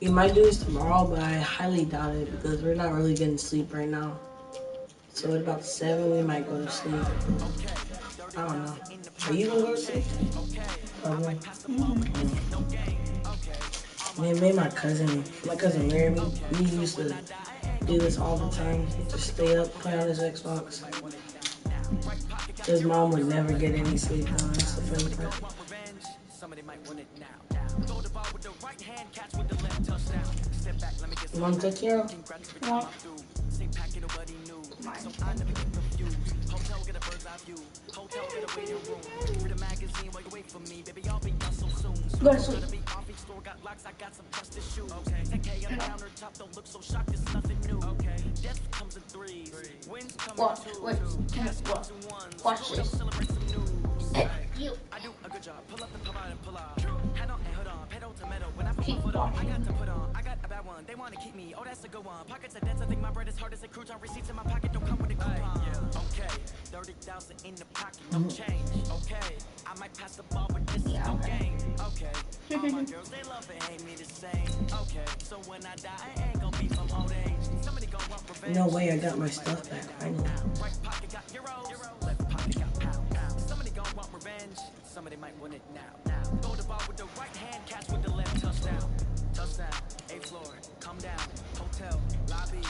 We might do this tomorrow, but I highly doubt it because we're not really getting sleep right now. So at about 7, we might go to sleep. I don't know. Are you gonna go to sleep? Man, me and my cousin Larry, we used to do this all the time. Just stay up, play on his Xbox. His mom would never get any sleep though. That's the funny part. You want to take care of? No. Go to sleep. Watch, wait, watch this. You. Keep watching. I got a bad one. They want to keep me. Oh, that's a good one. Pockets are dense. I think my bread is hard as a crouton. Receipts in my pocket don't come with a coupon. Okay, 30,000 in the pocket, no change. Okay, I might pass the ball, but this is no game. Okay, all my girls they love and hate me the same. Okay, so when I die, I ain't gonna be from old age. Somebody gonna want revenge. No way, I got my stuff back. I know. Right pocket got euros, left pocket got pounds. Somebody gonna want revenge. Somebody might win it now. Throw the ball with the right hand, catch with the left. Touchdown, touchdown. 8th floor, come down. Hotel lobby.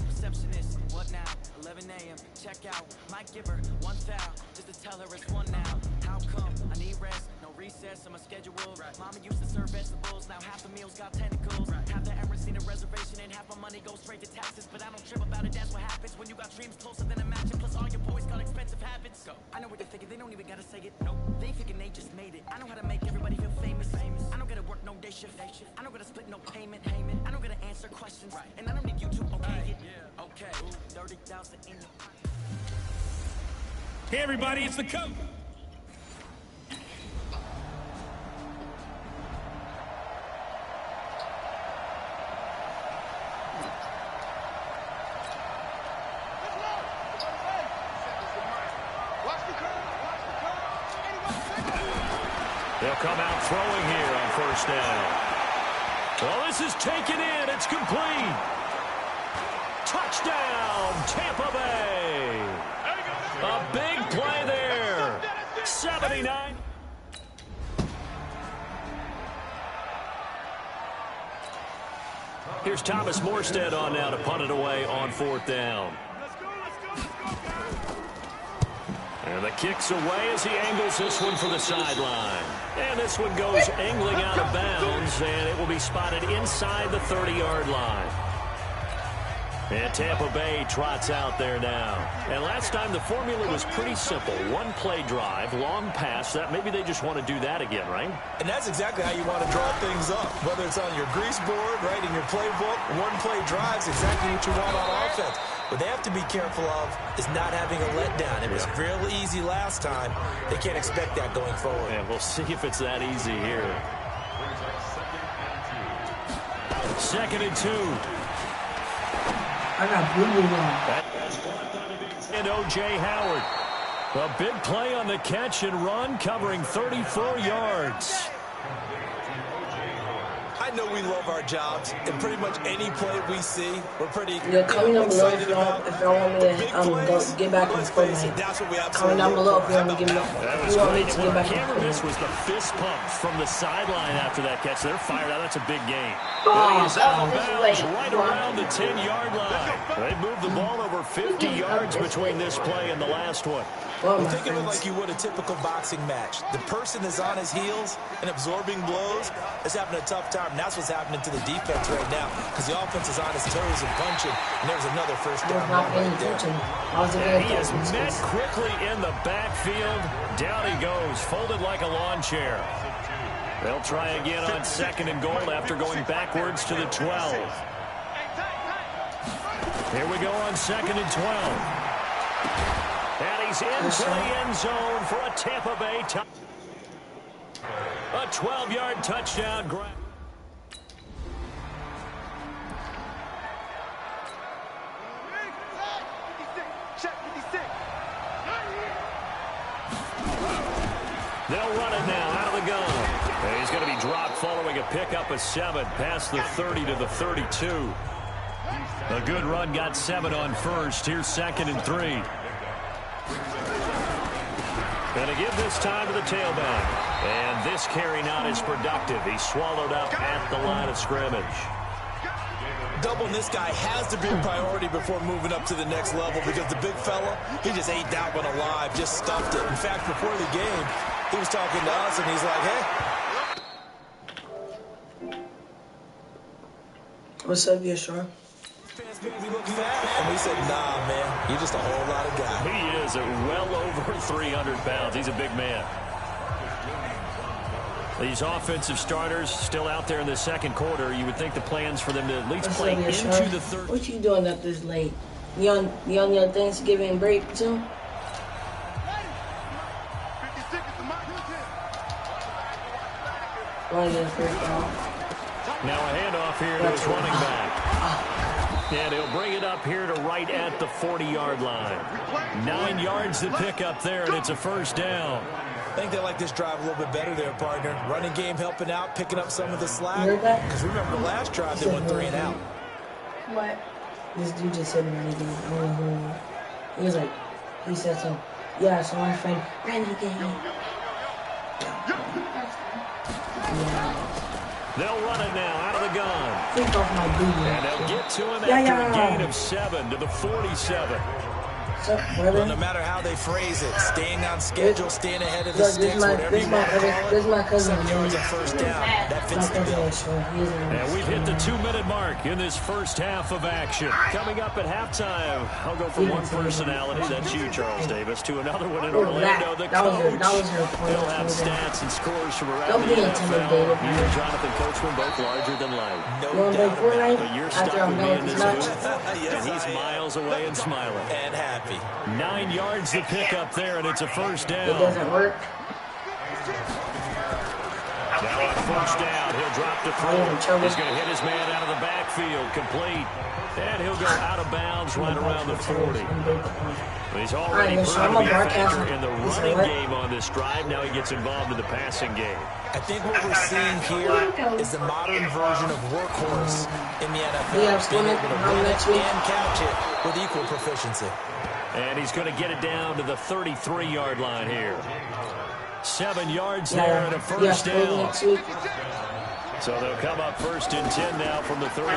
Receptionist, what now? 11 a.m. Check out. Might give her 1 foul just to tell her it's 1 now. How come? I need rest. No recess on my schedule. Mama used to serve vegetables. Now half the meals got tentacles. Half the Emirates need a reservation and half my money goes straight to taxes. But I don't trip about it. That's what happens when you got dreams closer than a match. Plus all your boys got expensive habits. Go. I know what they're thinking. They don't even gotta say it. Nope. They thinking they just made it. I know how to make everybody feel famous. I don't gotta work no day shift. I don't gotta split no payment. I don't gotta answer questions. And I don't need you to okay it. Okay. 30,000 in the pocket. Hey everybody, it's the coach. They'll come out throwing here on 1st down. Well, this is taken in. It's complete. Touchdown, Tampa Bay. A big play there. 79. Here's Thomas Morstead on now to punt it away on 4th down. And the kick's away as he angles this one for the sideline. And this one goes angling out of bounds, and it will be spotted inside the 30-yard line. And Tampa Bay trots out there now. And last time the formula was pretty simple. 1 play drive, long pass. That maybe they just want to do that again, right? And that's exactly how you want to draw things up. Whether it's on your grease board, right, in your playbook, 1 play drive is exactly what you want on offense. What they have to be careful of is not having a letdown. It was real easy last time. They can't expect that going forward. And we'll see if it's that easy here. 2nd and 2. I got blue on. And O.J. Howard. A big play on the catch and run, covering 34 yards. I know we love our jobs, and pretty much any play we see, we're pretty comment down below excited about. if y'all want me to get back on Fortnite. Comment down below if you want me to get back. If you want me to get back on Camera miss Fortnite. was the fist pump from the sideline after that catch. They're fired out. That's a big gain. Oh, Out of bounds right around the 10-yard line. They moved the ball over 50 yards between this play and the last one. well, Think of it like you would a typical boxing match. The person is on his heels and absorbing blows is having a tough time. And that's what's happening to the defense right now because the offense is on his toes and punching, and there's another first down right there. He is met quickly in the backfield. Down he goes, folded like a lawn chair. They'll try again on 2nd and goal after going backwards to the 12. Here we go on 2nd and 12. And he's into the end zone for a Tampa Bay touchdown. A 12-yard touchdown grab. They'll run it now out of the gun. And he's going to be dropped following a pickup of 7 past the 30 to the 32. A good run got 7 on first. Here's 2nd and 3. Going to give this time to the tailback. And this carry not as productive. He's swallowed up at the line of scrimmage. Doubling this guy has to be a priority before moving up to the next level because the big fella, he just ate that one alive, just stuffed it. In fact, before the game, he was talking to us, and he's like, hey. What's up, Yeshua? We look fat, and we said, nah, man, you're just a whole lot of guy. He is at well over 300 pounds. He's a big man. These offensive starters still out there in the second quarter. You would think the plans for them to at least play into the third. What you doing up this late? You on your Thanksgiving break too? Now a handoff here to his running back. And he'll bring it up here to right at the 40-yard line. 9 yards to pick up there, and it's a first down. I think they like this drive a little bit better there, partner. Running game helping out, picking up some of the slack. Because remember the last drive, they went 3 and out. What? This dude just said running game. I don't know who. He was like, he said something. Yeah, so my friend, running game. Yeah. They'll run it now out of the gun. Think off my booty. And they'll get to him after a gain of 7 to the 47. Well, no matter how they phrase it, staying on schedule, staying ahead of the sticks, whatever you want to call it, my cousin. 7 yards of first down. That fits the bill. And we've hit the 2-minute mark in this first half of action. Coming up at halftime, I'll go from one personality, that's you, Charles Davis, to another one in Orlando, the coach. He'll have stats and scores from around the NFL. You and Jonathan Coachman, both larger than life. No doubt about it. But you're stuck with me in this booth, and he's miles away and smiling. And happy. 9 yards to pick up there, and it's a first down. It doesn't work. Now on first down, he'll drop to throw. He's going to hit his man out of the backfield, complete. And he'll go out of bounds right around the 40. He's already proven to be a factor in the running game on this drive. Now he gets involved in the passing game. I think what we're seeing here is the modern version of workhorse in the NFL. Being able to run it and catch it with equal proficiency. And he's going to get it down to the 33-yard line here. 7 yards there and a first down. So they'll come up 1st and 10 now from the 33.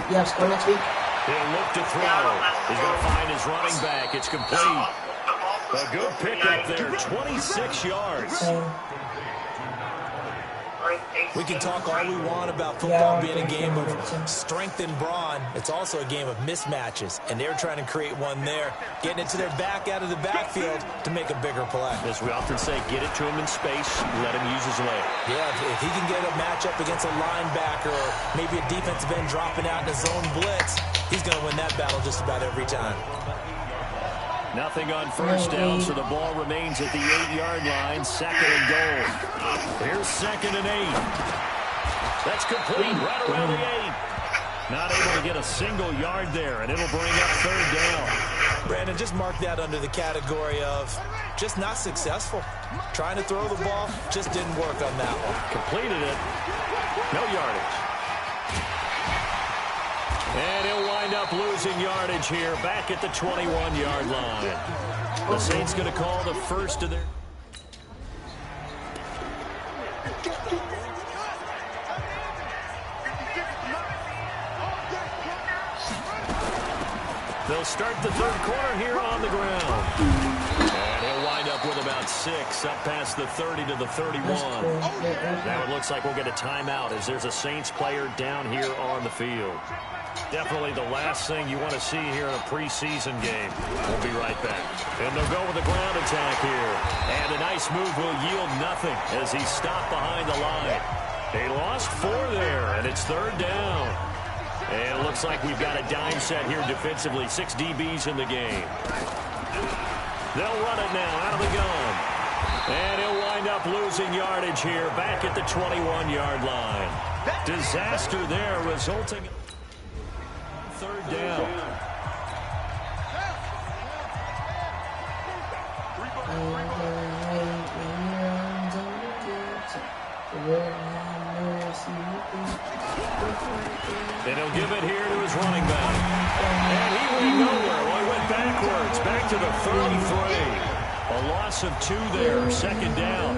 Yes, go next week. He'll look to throw. He's going to find his running back. It's complete. A good pickup there, 26 yards. We can talk all we want about football being a game of strength and brawn. It's also a game of mismatches, and they're trying to create one there, getting it to their back out of the backfield to make a bigger play. As we often say, get it to him in space, let him use his leg. Yeah, if he can get a matchup against a linebacker or maybe a defensive end dropping out in a zone blitz, he's going to win that battle just about every time. Nothing on first down, so the ball remains at the 8-yard line. 2nd and goal. Here's 2nd and 8. That's complete right around the 8. Not able to get a single yard there, and it'll bring up 3rd down. Brandon, just mark that under the category of just not successful. Trying to throw the ball, just didn't work on that one. Completed it. No yardage. And he'll wind up losing yardage here back at the 21-yard line. The Saints going to call the first of their... They'll start the 3rd quarter here on the ground. And he'll wind up with about 6 up past the 30 to the 31. Now it looks like we'll get a timeout as there's a Saints player down here on the field. Definitely the last thing you want to see here in a preseason game. We'll be right back. And they'll go with a ground attack here. And a nice move will yield nothing as he's stopped behind the line. They lost 4 there, and it's 3rd down. And it looks like we've got a dime set here defensively. 6 DBs in the game. They'll run it now out of the gun. And he'll wind up losing yardage here back at the 21-yard line. Disaster there resulting in 3rd down. And he'll give it here to his running back. And he went nowhere. Well, he went backwards, back to the 33. A loss of 2 there, second down.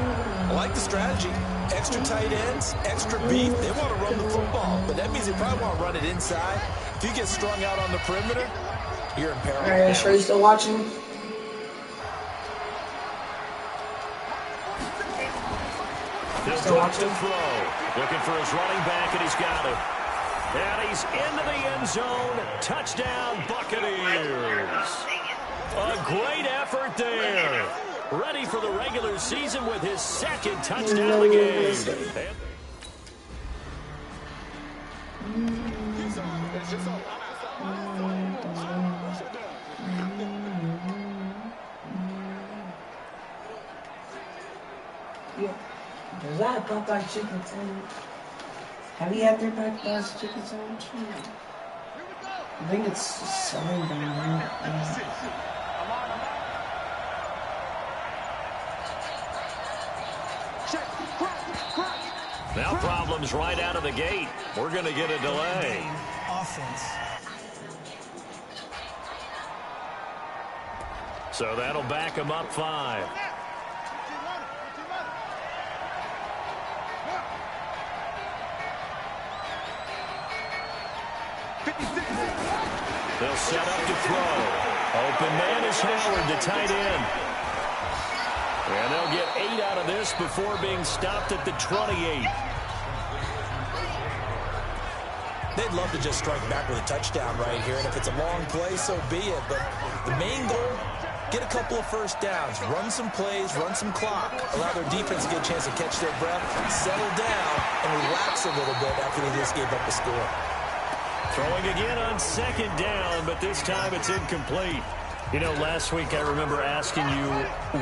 I like the strategy. Extra tight ends, extra beef. They want to run the football, but that means they probably want to run it inside. If you get strung out on the perimeter, you're in peril. All right, sure you still watching? Still watching to throw. Looking for his running back, and he's got it. And he's into the end zone. Touchdown, Buccaneers. A great effort there. Ready for the regular season with his second touchdown of the game. Does that Popeye chicken sandwich? Have you had their Popeye's chicken sandwich? I think it's selling down here. Now problems right out of the gate. We're going to get a delay. Offense. So that'll back him up 5. They'll set up to throw. Open man is Howard, the tight end. And they'll get 8 out of this before being stopped at the 28. They'd love to just strike back with a touchdown right here, and if it's a long play, so be it. But the main goal, get a couple of first downs, run some plays, run some clock, allow their defense to get a chance to catch their breath, settle down, and relax a little bit after they just gave up a score. Throwing again on second down, but this time it's incomplete. You know, last week I remember asking you,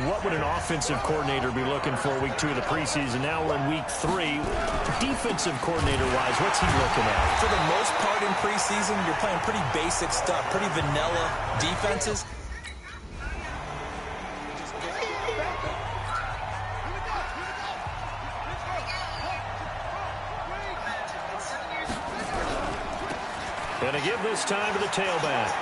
what would an offensive coordinator be looking for week 2 of the preseason? Now we're in week 3. Defensive coordinator-wise, what's he looking at? For the most part in preseason, you're playing pretty basic stuff, pretty vanilla defenses. Going to give this time to the tailback.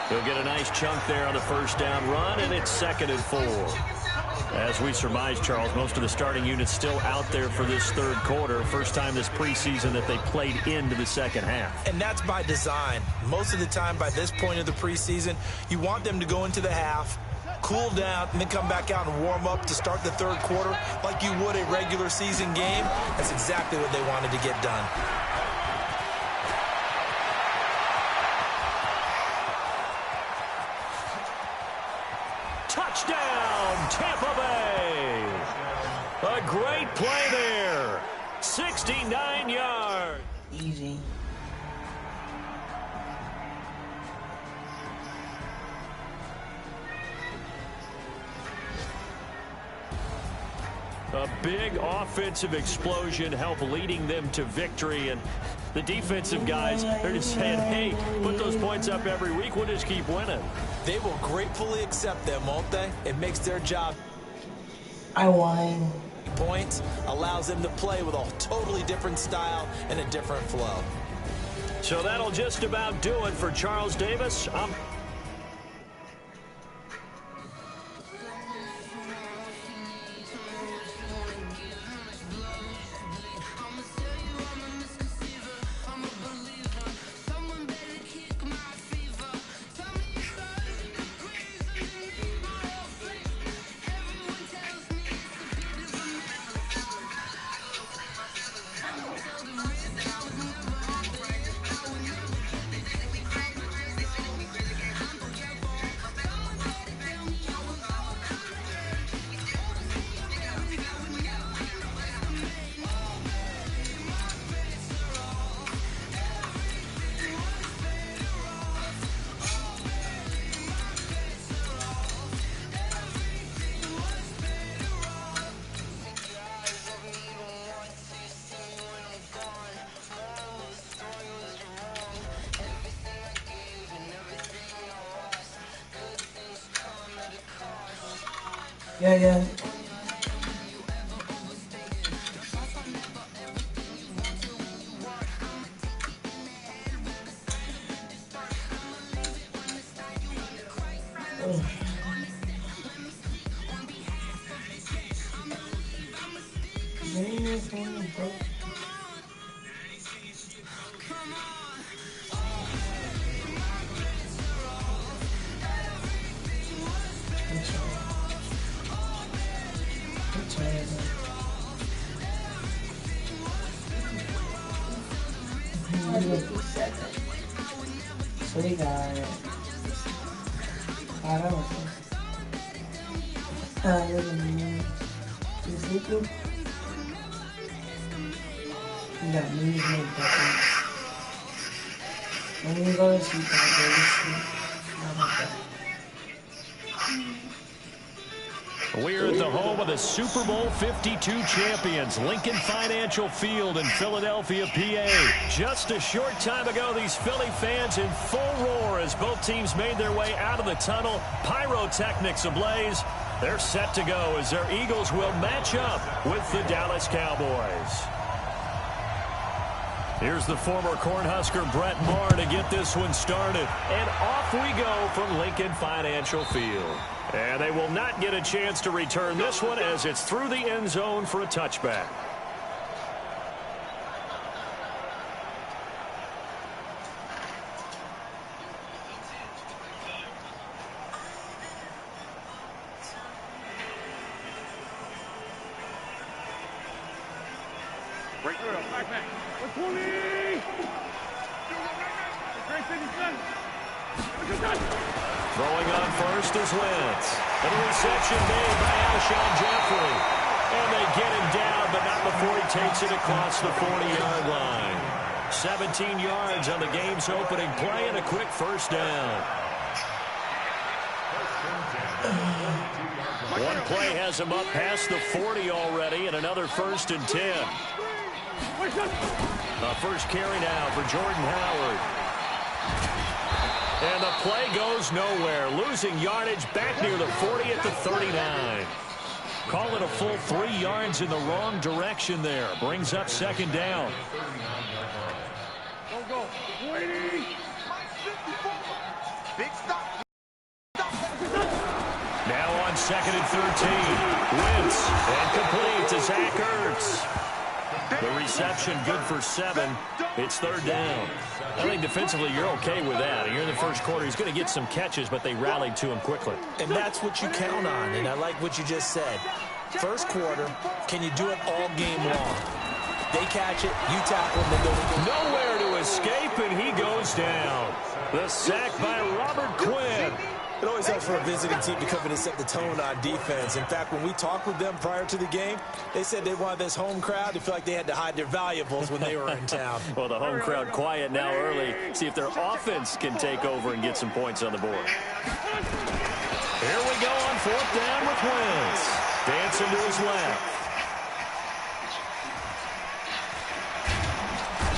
He'll get a nice chunk there on the first down run, and it's 2nd and 4. As we surmise, Charles, most of the starting units still out there for this third quarter. First time this preseason that they played into the second half. And that's by design. Most of the time by this point of the preseason, you want them to go into the half, cool down, and then come back out and warm up to start the third quarter like you would a regular season game. That's exactly what they wanted to get done. Touchdown, Tampa Bay. A great play there. 69 yards. Easy. A big offensive explosion helped leading them to victory, and the defensive guys, they're just saying, hey, put those points up every week, we'll just keep winning. They will gratefully accept them, won't they? It makes their job. I won. Points allows them to play with a totally different style and a different flow. So that'll just about do it for Charles Davis. Yeah. So we got we got news make buckets. When we go to sleep, I'll go to sleep. How about that? We're at the home of the Super Bowl 52 champions, Lincoln Financial Field in Philadelphia, PA. Just a short time ago, these Philly fans in full roar as both teams made their way out of the tunnel. Pyrotechnics ablaze. They're set to go as their Eagles will match up with the Dallas Cowboys. Here's the former Cornhusker Brett Maher to get this one started. And off we go from Lincoln Financial Field. And they will not get a chance to return this one as it's through the end zone for a touchback. Throwing on first is Wentz. And a reception made by Alshon Jeffrey. And they get him down, but not before he takes it across the 40-yard line. 17 yards on the game's opening play and a quick first down. One play has him up past the 40 already, and another 1st and 10. A first carry now for Jordan Howard. And the play goes nowhere. Losing yardage back near the 40 at the 39. Call it a full 3 yards in the wrong direction there. Brings up 2nd down. Go. Now on 2nd and 13. Wentz and complete to Zach Ertz. The reception good for 7. It's 3rd down. I think defensively you're okay with that. You're in the first quarter. He's going to get some catches, but they rallied to him quickly. And that's what you count on, and I like what you just said. First quarter, can you do it all game long? They catch it, you tackle them, they go. Nowhere to escape, and he goes down. The sack by Robert Quinn. It always helps for a visiting team to come in and set the tone on defense. In fact, when we talked with them prior to the game, they said they wanted this home crowd to feel like they had to hide their valuables when they were in town. Well, the home crowd quiet now early. See if their offense can take over and get some points on the board. Here we go on 4th down with Wentz. Dancing to his left.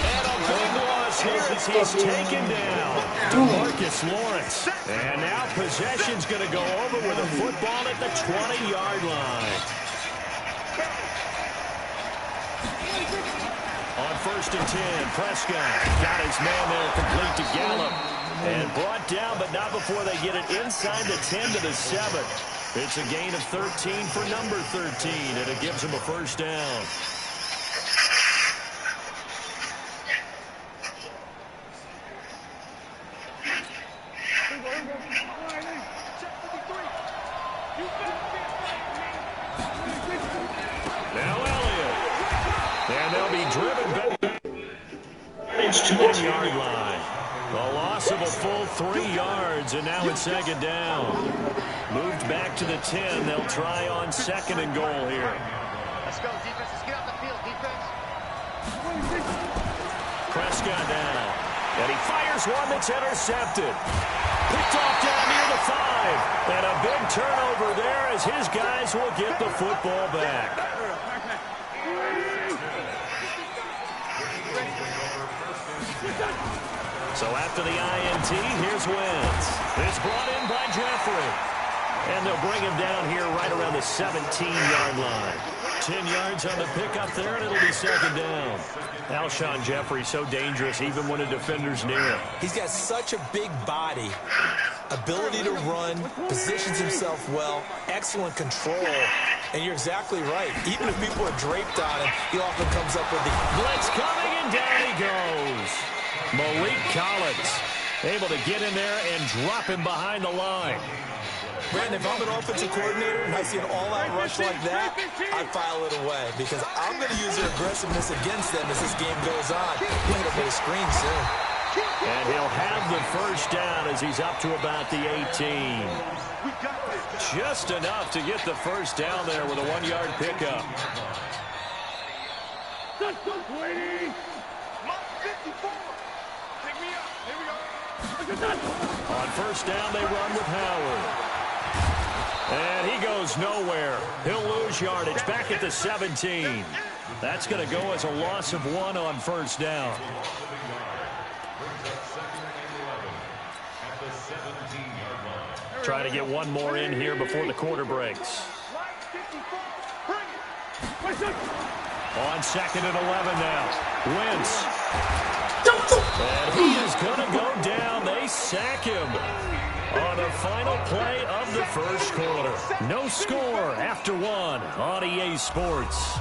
And a big loss here as he's taken down. DeMarcus Lawrence. And now possession's going to go over with a football at the 20-yard line. On 1st and 10, Prescott got his man there complete to Gallup. And brought down, but not before they get it inside the 10 to the 7. It's a gain of 13 for number 13, and it gives him a first down. Now Elliott. And they'll be driven back to the 1-yard line. A loss of a full 3 yards, and now it's 2nd down. Moved back to the 10. They'll try on 2nd and goal here. Let's go, defense. Let's get off the field, defense. Prescott down. And he fires one that's intercepted. Picked off down near the 5. And a big turnover there as his guys will get the football back. So after the INT, here's Wentz. It's brought in by Jeffrey. And they'll bring him down here right around the 17-yard line. 10 yards on the pickup there, and it'll be 2nd down. Alshon Jeffrey so dangerous even when a defender's near. He's got such a big body. ability to run, positions himself well, excellent control, and you're exactly right. Even if people are draped on him, he often comes up with the blitz coming, and down he goes. Malik Collins able to get in there and drop him behind the line. Brandon, if I'm an offensive coordinator and I see an all-out rush like that, I'd file it away because I'm going to use their aggressiveness against them as this game goes on. He's going to put a screen soon. And he'll have the first down as he's up to about the 18. Just enough to get the first down there with a 1-yard pickup. On first down, they run with Howard. And he goes nowhere. He'll lose yardage back at the 17. That's going to go as a loss of 1 on first down. Try to get one more in here before the quarter breaks. On 2nd and 11 now. Wentz. And he is going to go down. They sack him on the final play of the first quarter. No score after 1 on EA Sports.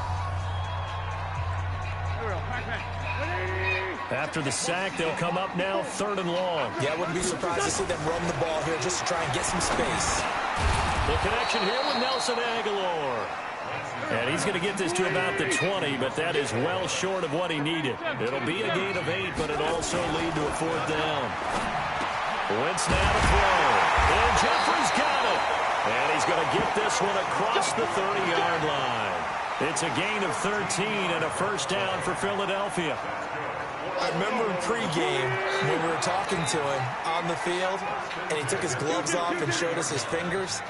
After the sack, they'll come up now 3rd and long. Yeah, I wouldn't be surprised to see them run the ball here just to try and get some space. The connection here with Nelson Aguilar. And he's going to get this to about the 20, but that is well short of what he needed. It'll be a gain of 8, but it'll also lead to a 4th down. Wentz now to throw. And Jeffrey's got it. And he's going to get this one across the 30-yard line. It's a gain of 13 and a first down for Philadelphia. I remember in pregame when we were talking to him on the field, and he took his gloves off and showed us his fingers.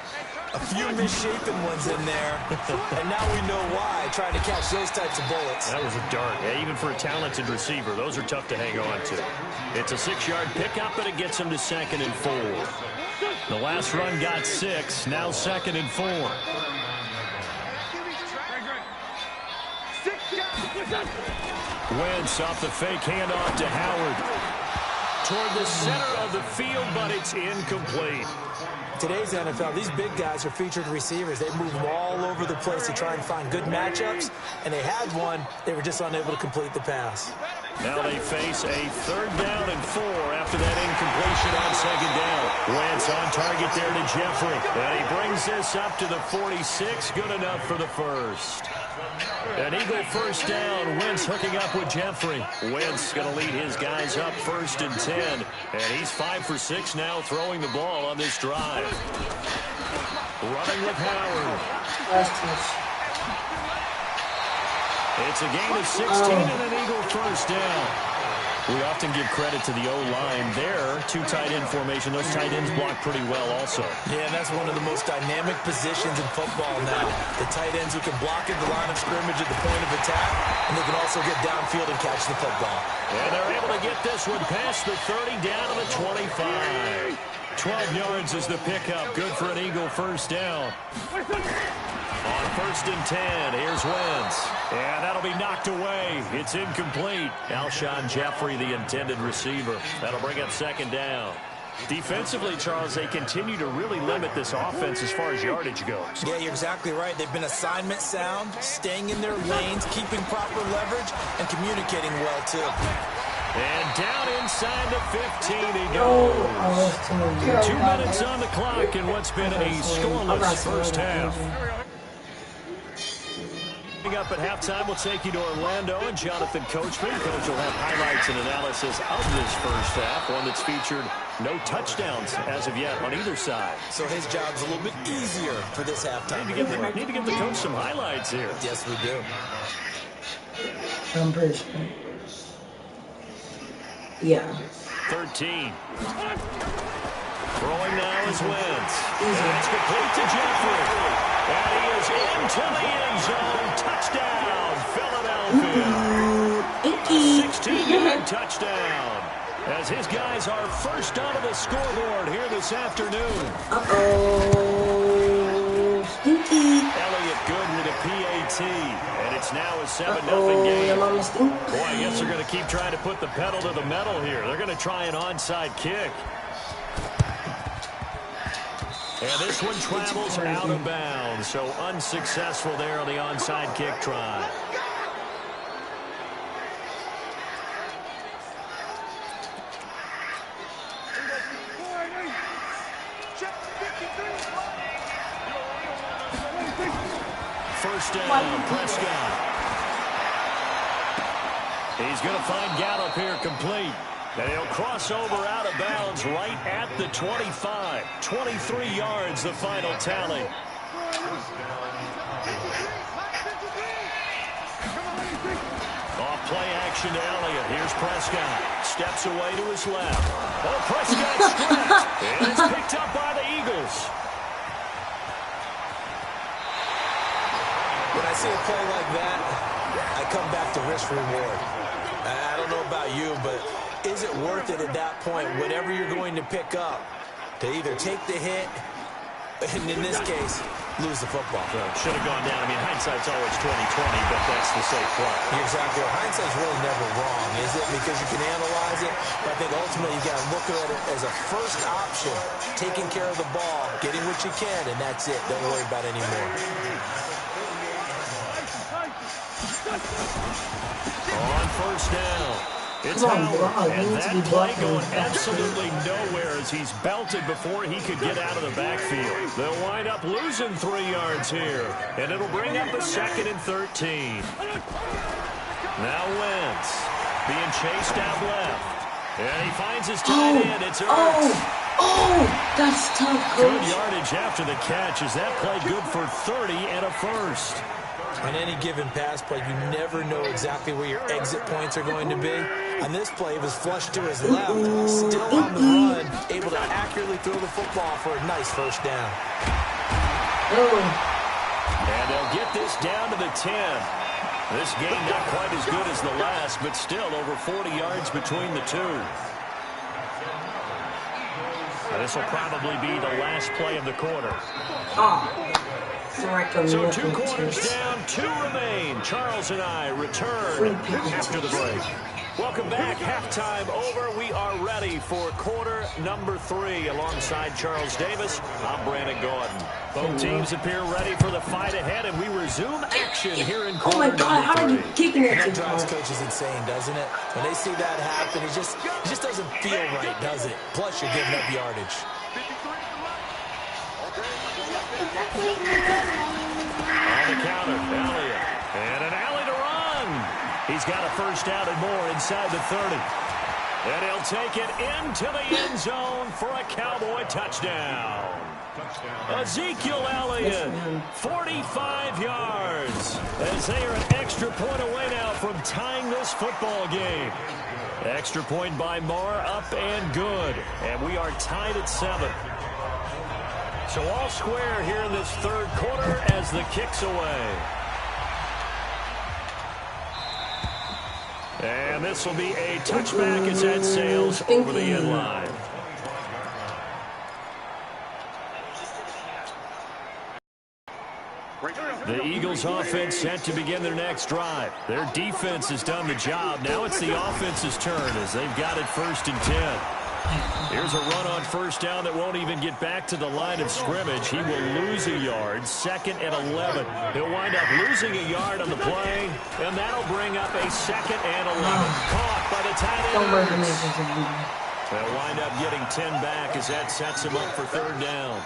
A few misshapen ones in there, and now we know why, trying to catch those types of bullets. That was a dart. Yeah, even for a talented receiver, those are tough to hang on to. It's a 6-yard pickup, but it gets him to 2nd and 4. The last run got 6, now 2nd and 4. Wentz off the fake handoff to Howard. Toward the center of the field, but it's incomplete. Today's NFL, these big guys are featured receivers. They move them all over the place to try and find good matchups, and they had one. They were just unable to complete the pass. Now they face a 3rd down and 4 after that incompletion on 2nd down. Wentz on target there to Jeffrey. And he brings this up to the 46. Good enough for the first. An Eagle first down. Wentz hooking up with Jeffrey. Wentz going to lead his guys up 1st and 10. And he's 5 for 6 now throwing the ball on this drive. Running with Howard. It's a gain of 16 and an Eagle first down. We often give credit to the O-line there. 2 tight end formation. Those tight ends block pretty well also. Yeah, that's one of the most dynamic positions in football now. The tight ends who can block at the line of scrimmage at the point of attack, and they can also get downfield and catch the football. And they're able to get this one past the 30 down to the 25. 12 yards is the pickup. Good for an Eagle first down. On 1st and 10, here's Wentz. And that'll be knocked away. It's incomplete. Alshon Jeffrey, the intended receiver. That'll bring up 2nd down. Defensively, Charles, they continue to really limit this offense as far as yardage goes. Yeah, you're exactly right. They've been assignment sound, staying in their lanes, keeping proper leverage, and communicating well, too. And down inside the 15 he goes. 2 minutes on the clock in what's been a scoreless first half. Up at halftime, we'll take you to Orlando and Jonathan Coachman. Coach will have highlights and analysis of this first half, one that's featured no touchdowns as of yet on either side. So his job's a little bit easier for this halftime. Need to give the coach some highlights here. Yes, we do. I'm pretty sure. Yeah. 13. Throwing now is Wentz. That's complete to Jeffrey. And he is into the end zone. Touchdown, Philadelphia. 16-yard touchdown. As his guys are first onto the scoreboard here this afternoon. Elliott Good with a PAT. And it's now a 7-0 game. Boy, I guess they're going to keep trying to put the pedal to the metal here. They're going to try an onside kick. And this one travels out of bounds, so unsuccessful there on the onside kick try. First down, Prescott. He's going to find Gallup here complete. And he'll cross over out of bounds right at the 25. 23 yards, the final tally. Off play action to Elliott. Here's Prescott. Steps away to his left. Oh, Prescott stripped. And it's picked up by the Eagles. When I see a play like that, I come back to risk-reward. I don't know about you, but is it worth it at that point, whatever you're going to pick up, to either take the hit, and in this case, lose the football? So should have gone down. I mean, hindsight's always 20/20, but that's the safe play. You're exactly right. Hindsight's really never wrong, is it? Because you can analyze it, but I think ultimately you got to look at it as a first option, taking care of the ball, getting what you can, and that's it. Don't worry about it anymore. On first down, it's Howard, and that play going absolutely nowhere as he's belted before he could get out of the backfield. They'll wind up losing 3 yards here, and it'll bring up a 2nd and 13. Now Wentz being chased out left, and he finds his tight end. It's Ertz. Oh, that's tough, Coach. Good yardage after the catch. Is that play good for 30 and a first? On any given pass play, you never know exactly where your exit points are going to be. On this play, it was flushed to his left, still on the run, able to accurately throw the football for a nice first down. And they'll get this down to the 10. This game not quite as good as the last, but still over 40 yards between the two. And this will probably be the last play of the quarter. So 2 quarters down, 2 remain. Charles and I return after the break. Welcome back. Halftime over. We are ready for quarter number 3. Alongside Charles Davis, I'm Brandon Gordon. Both teams appear ready for the fight ahead, and we resume action here in quarter number 3. Oh my God, how are you kicking it? That drives coach is insane, doesn't it? When they see that happen, it just doesn't feel right, does it? Plus, you're giving up yardage. On the counter, Elliott. And an alley to run. He's got a first down and more inside the 30. And he'll take it into the end zone for a Cowboy touchdown. Ezekiel Elliott, 45 yards. As they are an extra point away now from tying this football game. Extra point by Marr, up and good. And we are tied at 7. So all square here in this third quarter as the kick's away. And this will be a touchback as that sails over the end line. The Eagles offense set to begin their next drive. Their defense has done the job. Now it's the offense's turn as they've got it 1st and 10. Here's a run on first down that won't even get back to the line of scrimmage. He will lose a yard, 2nd and 11. He'll wind up losing a yard on the play, and that'll bring up a 2nd and 11. Caught by the tight end. They'll wind up getting 10 back as that sets him up for 3rd down.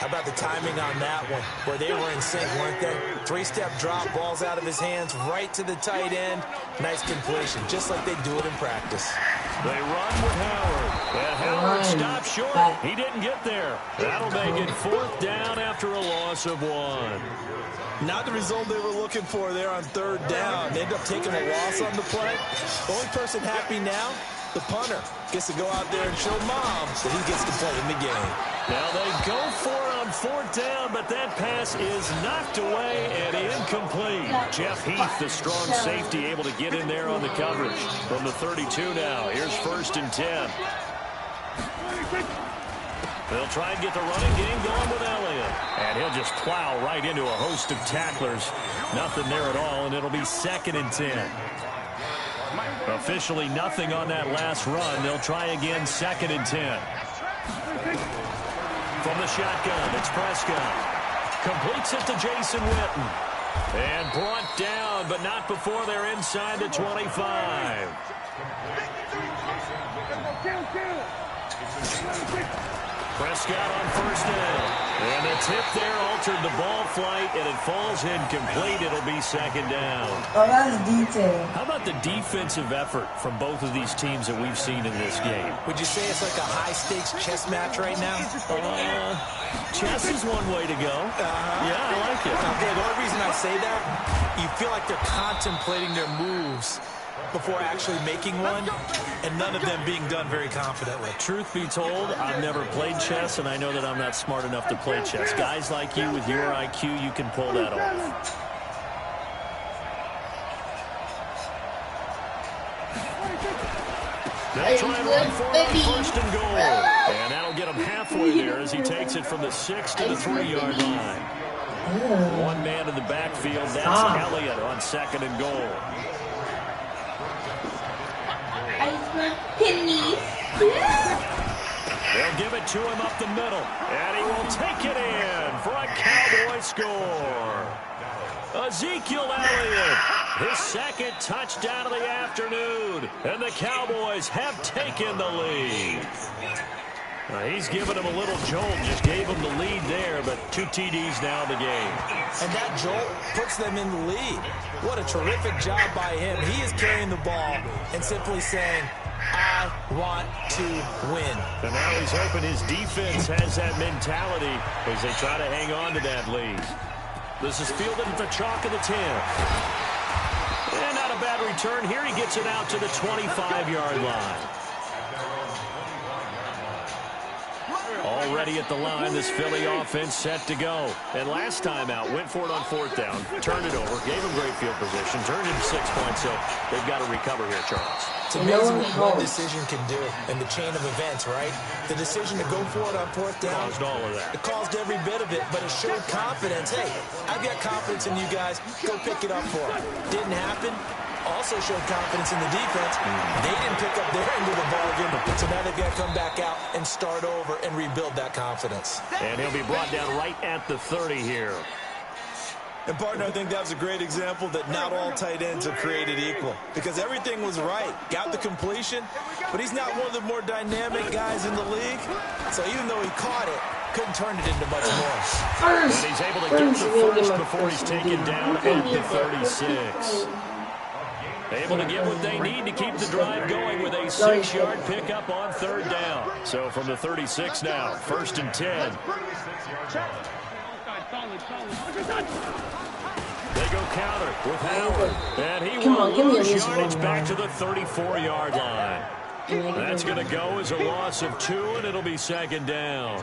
How about the timing on that one, where they were in sync, weren't they? 3-step drop, balls out of his hands, right to the tight end. Nice completion, just like they do it in practice. They run with Howard. And Howard stops short. He didn't get there. That'll make it 4th down after a loss of 1. Not the result they were looking for there on 3rd down. They end up taking a loss on the play. The only person happy now, the punter, gets to go out there and show mom that he gets to play in the game. Now they go for it on 4th down, but that pass is knocked away and incomplete. Jeff Heath, the strong safety, able to get in there on the coverage from the 32 now. Here's 1st and 10. They'll try and get the running game going with Elliott. And he'll just plow right into a host of tacklers. Nothing there at all, and it'll be 2nd and 10. Officially nothing on that last run. They'll try again, 2nd and 10. From the shotgun, it's Prescott. Completes it to Jason Witten. And brought down, but not before they're inside the 25. Prescott on first down. And the tip there altered the ball flight, and it falls incomplete. It'll be second down. Oh, that's detail. How about the defensive effort from both of these teams that we've seen in this game? Would you say it's like a high-stakes chess match right now? Chess is one way to go. Yeah, I like it. Okay, the only reason I say that, you feel like they're contemplating their moves before actually making one, and none of them being done very confidently. Truth be told, I've never played chess, and I know that I'm not smart enough to play chess. Guys like you with your IQ, you can pull that off. They'll try and run for it on first and goal. And that'll get him halfway there as he takes it from the 6 to the 3-yard line. One man in the backfield, that's Elliott on second and goal. They'll give it to him up the middle, and he will take it in for a Cowboy score. Ezekiel Elliott, his second touchdown of the afternoon, and the Cowboys have taken the lead. He's given him a little jolt, just gave him the lead there, but 2 TDs now in the game. And that jolt puts them in the lead. What a terrific job by him. He is carrying the ball and simply saying, I want to win. And now he's hoping his defense has that mentality as they try to hang on to that lead. This is fielded at the chalk of the 10. And not a bad return. Here he gets it out to the 25-yard line. Already at the line, this Philly offense set to go. And last time out, went for it on fourth down, turned it over, gave him great field position, turned it 6 points, so they've got to recover here, Charles. It's amazing what one decision can do in the chain of events, right? The decision to go for it on fourth down. Caused all of that. It caused every bit of it, but it showed confidence. Hey, I've got confidence in you guys. Go pick it up for it. Didn't happen. Also showed confidence in the defense. They didn't pick up their end of the bargain, so now they've got to come back out and start over and rebuild that confidence. And he'll be brought down right at the 30 here. And, partner, I think that was a great example that not all tight ends are created equal, because everything was right. Got the completion, but he's not one of the more dynamic guys in the league. So even though he caught it, couldn't turn it into much more. And he's able to get the first before he's taken down at the 36. Able to get what they need to keep the drive going with a 6-yard pickup on third down. So from the 36 now, first and 10. They go counter with Howard. And he will lose yardage back to the 34-yard line. That's going to go as a loss of 2, and it'll be second down.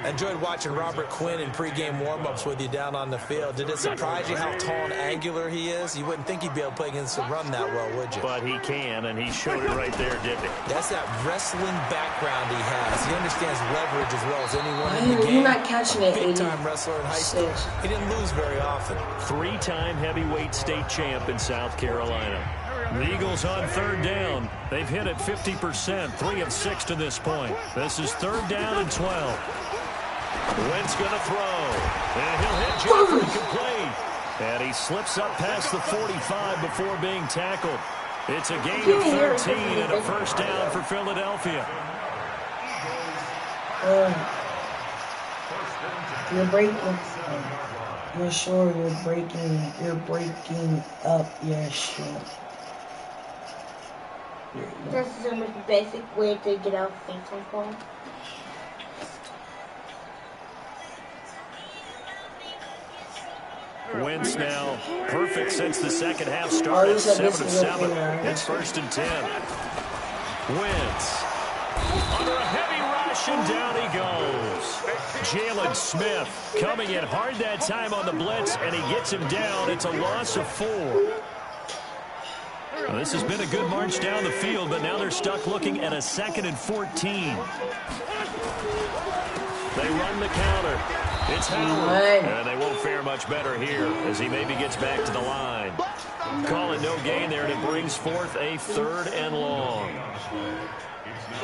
I enjoyed watching Robert Quinn in pregame warm-ups with you down on the field. Did it surprise you how tall and angular he is? You wouldn't think he'd be able to play against the run that well, would you? But he can, and he showed it right there, didn't he? That's that wrestling background he has. He understands leverage as well as anyone in the game. You're not catching it. Big-time wrestler in high school. He didn't lose very often. 3-time heavyweight state champ in South Carolina. The Eagles on third down. They've hit it 50%, 3 of 6 to this point. This is third down and 12. Wentz going to throw. And he'll hit Jeffrey complete. And he slips up past the 45 before being tackled. It's a gain of 13 and a first down for Philadelphia. You're breaking. You're sure you're breaking. You're breaking up your shit. This is the most basic way to get out of fainting call. Wentz now perfect since the second half started. 7 of 7. It's first and 10. Wentz under a heavy rush, and down he goes. Jalen Smith coming in hard that time on the blitz, and he gets him down. It's a loss of 4. Well, this has been a good march down the field, but now they're stuck looking at a 2nd and 14. They run the counter. It's Howard, and they won't fare much better here as he maybe gets back to the line. Call it no gain there, and it brings forth a 3rd and long.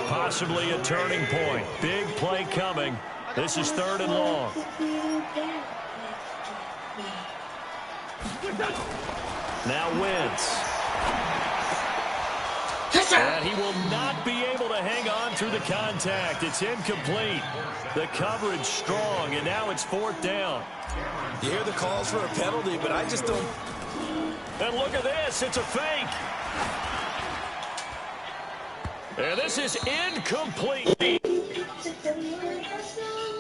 Possibly a turning point. Big play coming This is 3rd and long. Now Wentz. And he will not be able to hang on through the contact. It's incomplete. The coverage strong, and now it's 4th down. You hear the calls for a penalty, but I just don't. And look at this. It's a fake. And this is incomplete.